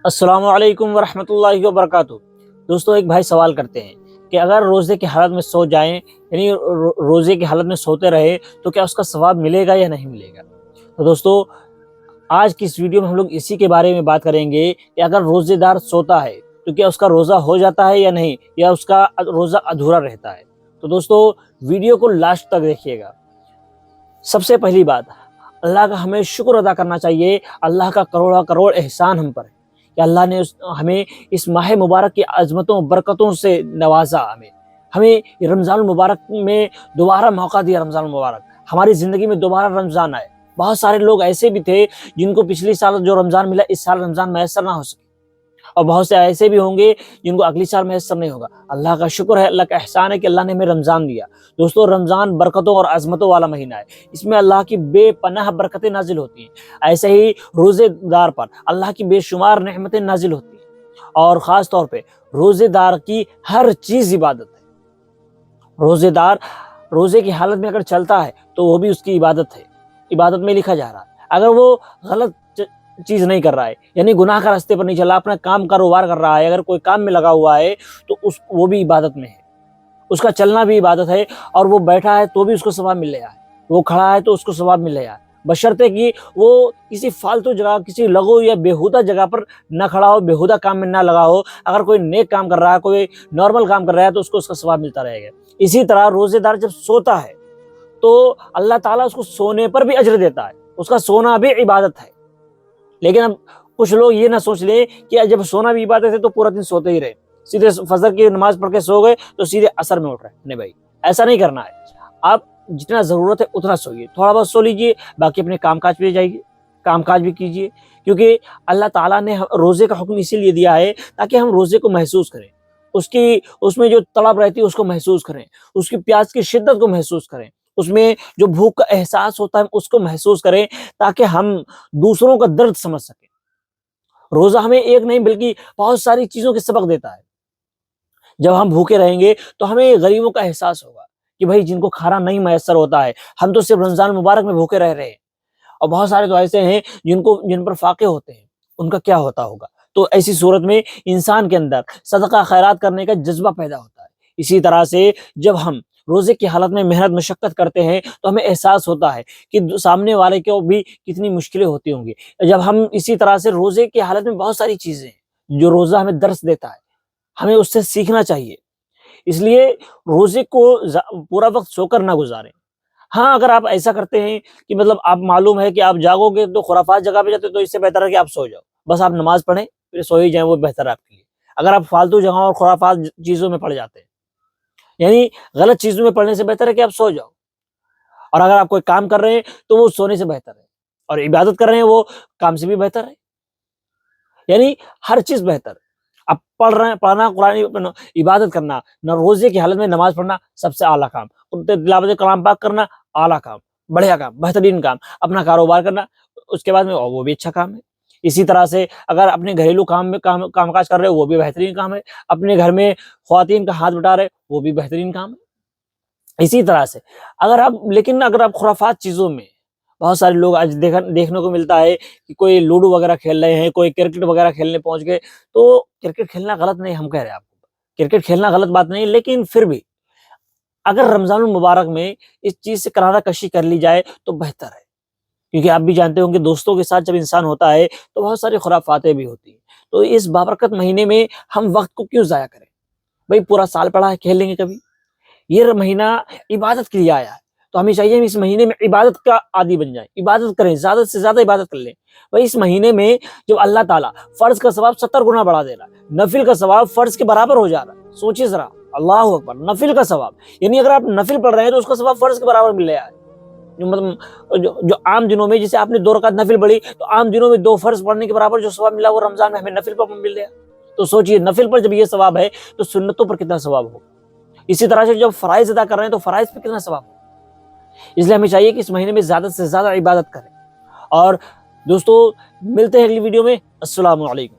السلام علیکم ورحمۃ اللہ وبرکاتہ۔ دوستو، ایک بھائی سوال کرتے ہیں کہ اگر روزے کی حالت میں سو جائیں، یعنی روزے کی حالت میں سوتے رہے تو کیا اس کا ثواب ملے گا یا نہیں ملے گا؟ تو دوستو، آج کی اس ویڈیو میں ہم لوگ اسی کے بارے میں بات کریں گے کہ اگر روزے دار سوتا ہے تو کیا اس کا روزہ ہو جاتا ہے یا نہیں، یا اس کا روزہ ادھورا رہتا ہے۔ تو دوستو، ویڈیو کو لاسٹ تک دیکھیے گا۔ سب سے پہلی بات، اللہ کا ہمیں شکر ادا کرنا چاہیے۔ اللہ کا کروڑا کروڑ احسان ہم پر ہے کہ اللہ نے ہمیں اس ماہ مبارک کی عظمتوں برکتوں سے نوازا، ہمیں رمضان المبارک میں دوبارہ موقع دیا۔ رمضان المبارک ہماری زندگی میں دوبارہ رمضان آئے۔ بہت سارے لوگ ایسے بھی تھے جن کو پچھلی سال جو رمضان ملا، اس سال رمضان میسر نہ ہو سکے، اور بہت سے ایسے بھی ہوں گے جن کو اگلی سال میسر نہیں ہوگا۔ اللہ کا شکر ہے، اللہ کا احسان ہے کہ اللہ نے ہمیں رمضان دیا۔ دوستو، رمضان برکتوں اور عظمتوں والا مہینہ ہے۔ اس میں اللہ کی بے پناہ برکتیں نازل ہوتی ہیں۔ ایسے ہی روزے دار پر اللہ کی بے شمار نعمتیں نازل ہوتی ہیں، اور خاص طور پہ روزے دار کی ہر چیز عبادت ہے۔ روزے دار روزے کی حالت میں اگر چلتا ہے تو وہ بھی اس کی عبادت ہے، عبادت میں لکھا جا رہا ہے۔ اگر وہ غلط چیز نہیں کر رہا ہے، یعنی گناہ کا راستے پر نہیں چل رہا، اپنا کام کاروبار کر رہا ہے، اگر کوئی کام میں لگا ہوا ہے تو وہ بھی عبادت میں ہے، اس کا چلنا بھی عبادت ہے، اور وہ بیٹھا ہے تو بھی اس کو ثواب مل رہا ہے، وہ کھڑا ہے تو اس کو ثواب مل رہا ہے، بشرطے کہ وہ کسی فالتو جگہ، کسی لغو یا بیہودہ جگہ پر نہ کھڑا ہو، بیہودہ کام میں نہ لگا ہو۔ اگر کوئی نیک کام کر رہا ہے، کوئی نارمل کام کر رہا ہے تو اس کو اس کا ثواب ملتا رہے گا۔ اسی طرح روزے دار جب سوتا ہے تو اللہ تعالیٰ اس کو سونے پر بھی اجر دیتا ہے، اس کا سونا بھی عبادت ہے۔ لیکن اب کچھ لوگ یہ نہ سوچ لیں کہ جب سونا بھی عبادت ہے تو پورا دن سوتے ہی رہے، سیدھے فجر کی نماز پڑھ کے سو گئے تو سیدھے عصر میں اٹھ رہے۔ نہیں بھائی، ایسا نہیں کرنا ہے۔ آپ جتنا ضرورت ہے اتنا سوئیے، تھوڑا بہت سو لیجئے، باقی اپنے کام کاج پہ جائیے، کام کاج بھی کیجئے، کیونکہ اللہ تعالیٰ نے روزے کا حکم اسی لیے دیا ہے تاکہ ہم روزے کو محسوس کریں، اس میں جو طلب رہتی ہے اس کو محسوس کریں، اس کی پیاس کی شدت کو محسوس کریں، اس میں جو بھوک کا احساس ہوتا ہے اس کو محسوس کریں، تاکہ ہم دوسروں کا درد سمجھ سکیں۔ روزہ ہمیں ایک نہیں بلکہ بہت ساری چیزوں کے سبق دیتا ہے۔ جب ہم بھوکے رہیں گے تو ہمیں غریبوں کا احساس ہوگا کہ بھائی جن کو کھانا نہیں میسر ہوتا ہے، ہم تو صرف رمضان مبارک میں بھوکے رہ رہے ہیں، اور بہت سارے تو ایسے ہیں جن پر فاقے ہوتے ہیں، ان کا کیا ہوتا ہوگا۔ تو ایسی صورت میں انسان کے اندر صدقہ خیرات کرنے کا جذبہ پیدا ہوتا ہے۔ اسی طرح سے جب ہم روزے کی حالت میں محنت مشقت کرتے ہیں تو ہمیں احساس ہوتا ہے کہ سامنے والے کو بھی کتنی مشکلیں ہوتی ہوں گی۔ جب ہم اسی طرح سے روزے کی حالت میں بہت ساری چیزیں ہیں جو روزہ ہمیں درس دیتا ہے، ہمیں اس سے سیکھنا چاہیے۔ اس لیے روزے کو پورا وقت سو کر نہ گزاریں۔ ہاں، اگر آپ ایسا کرتے ہیں کہ مطلب آپ معلوم ہے کہ آپ جاگو گے تو خرافات جگہ پہ جاتے تو اس سے بہتر ہے کہ آپ سو جاؤ، بس آپ نماز پڑھیں پھر سو ہی جائیں، وہ بہتر ہے آپ کے لیے۔ اگر آپ فالتو جگہوں اور خرافات چیزوں میں پڑ جاتے ہیں، یعنی غلط چیزوں میں پڑھنے سے بہتر ہے کہ آپ سو جاؤ۔ اور اگر آپ کوئی کام کر رہے ہیں تو وہ سونے سے بہتر ہے، اور عبادت کر رہے ہیں وہ کام سے بھی بہتر ہے، یعنی ہر چیز بہتر ہے۔ اب پڑھ رہے ہیں، پڑھنا قرآن، عبادت کرنا، نہ روزے کی حالت میں نماز پڑھنا سب سے اعلیٰ کام، تلاوت کلام پاک کرنا اعلیٰ کام، بڑھیا کام، بہترین کام، اپنا کاروبار کرنا اس کے بعد میں وہ بھی اچھا کام ہے۔ اسی طرح سے اگر اپنے گھریلو کام میں کام کاج کر رہے وہ بھی بہترین کام ہے، اپنے گھر میں خواتین کا ہاتھ بٹا رہے وہ بھی بہترین کام ہے۔ اسی طرح سے اگر آپ خرافات چیزوں میں، بہت سارے لوگ آج دیکھنے کو ملتا ہے کہ کوئی لوڈو وغیرہ کھیل رہے ہیں، کوئی کرکٹ وغیرہ کھیلنے پہنچ گئے، تو کرکٹ کھیلنا غلط نہیں، ہم کہہ رہے ہیں آپ کو کرکٹ کھیلنا غلط بات نہیں، لیکن پھر بھی اگر رمضان المبارک میں اس چیز سے کنارہ کشی کر لی جائے تو بہتر ہے، کیونکہ آپ بھی جانتے ہوں کہ دوستوں کے ساتھ جب انسان ہوتا ہے تو بہت ساری خرافاتیں بھی ہوتی ہیں۔ تو اس بابرکت مہینے میں ہم وقت کو کیوں ضائع کریں؟ بھائی پورا سال پڑا ہے، کھیل لیں گے کبھی۔ یہ مہینہ عبادت کے لیے آیا ہے، تو ہمیں چاہیے ہم اس مہینے میں عبادت کا عادی بن جائیں، عبادت کریں، زیادہ سے زیادہ عبادت کر لیں۔ بھائی اس مہینے میں جب اللہ تعالیٰ فرض کا ثواب 70 گنا بڑھا دے رہا ہے، نفل کا ثواب فرض کے برابر ہو جا رہا ہے، سوچیے ذرا، اللہ اکبر، نفل کا ثواب، یعنی اگر آپ نفل پڑھ رہے ہیں تو اس کا ثواب فرض کے برابر مل رہا ہے۔ جو عام دنوں میں جیسے آپ نے 2 رکعت نفل پڑھی تو عام دنوں میں 2 فرض پڑھنے کے برابر جو ثواب ملا وہ رمضان میں ہمیں نفل پر مل رہا ہے۔ تو سوچئے نفل پر جب یہ ثواب ہے تو سنتوں پر کتنا ثواب ہو۔ اسی طرح سے جب فرائض ادا کر رہے ہیں تو فرائض پر کتنا ثواب ہو۔ اس لیے ہمیں چاہیے کہ اس مہینے میں زیادہ سے زیادہ عبادت کریں۔ اور دوستو، ملتے ہیں اگلی ویڈیو میں۔ السلام علیکم۔